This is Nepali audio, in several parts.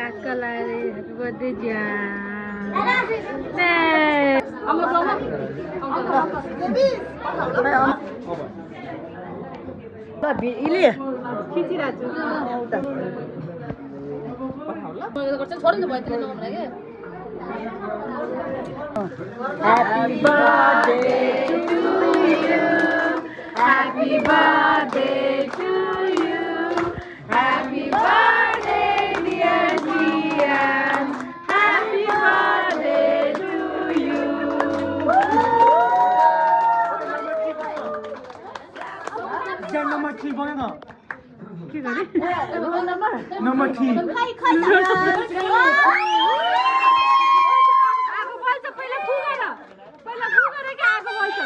केक लाएर ह्यापी बर्थडे ज्यान Happy birthday to you. Happy birthday to you. Happy birthday, dear Jian. Happy birthday to you. Jangan nama T boleh tak? के गरे Nama T. आगो बल्छ पहिला फु गर पहिला फु गर के आगो बल्छ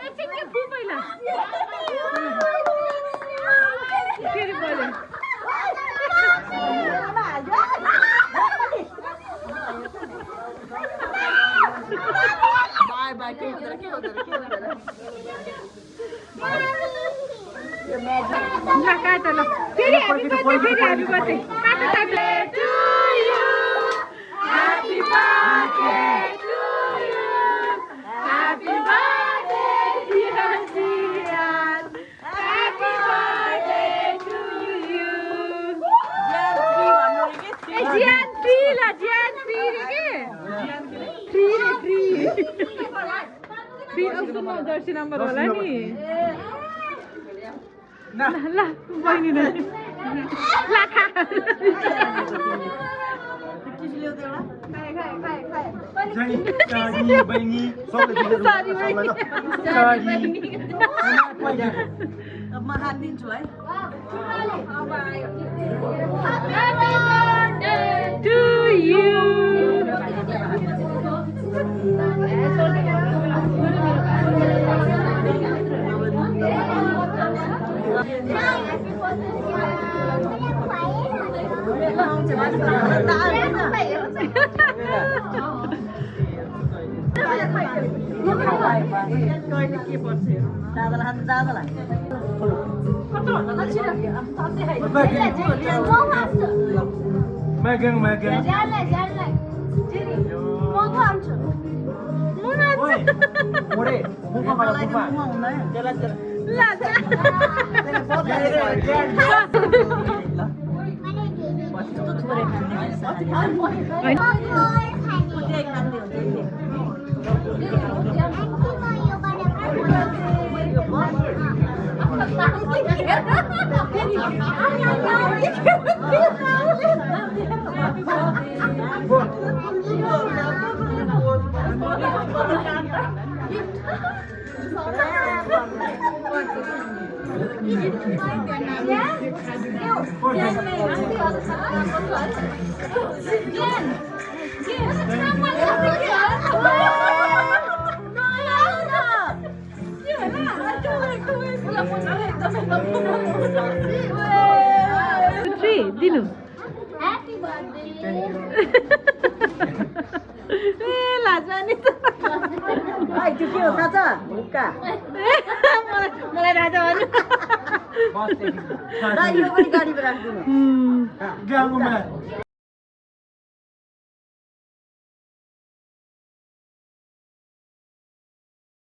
एकछिन के फु पहिला फेरि बल्यो बाय बाय के हुँदैन ल काट ल फेरि ह्यापी बर्थडे काट काट्ले to you happy birthday to you happy birthday dear Jiyan happy birthday to you Jiyan ट्री ल जियान ट्री रे के ट्री अब जर्सी नम्बर होला नि ल बहिनी ल खा Sorry, बहिनी सबले अब म हात दिन्छु है to you Megang Oi, More, buka kalau buka. Jalan. Dinu. Happy birthday. लाजवानी त भाइ त्यो के हो साचा हुक्का मलाई राजा भन्नु दा यो पनि गाडीमा राख्दिनु Gago man.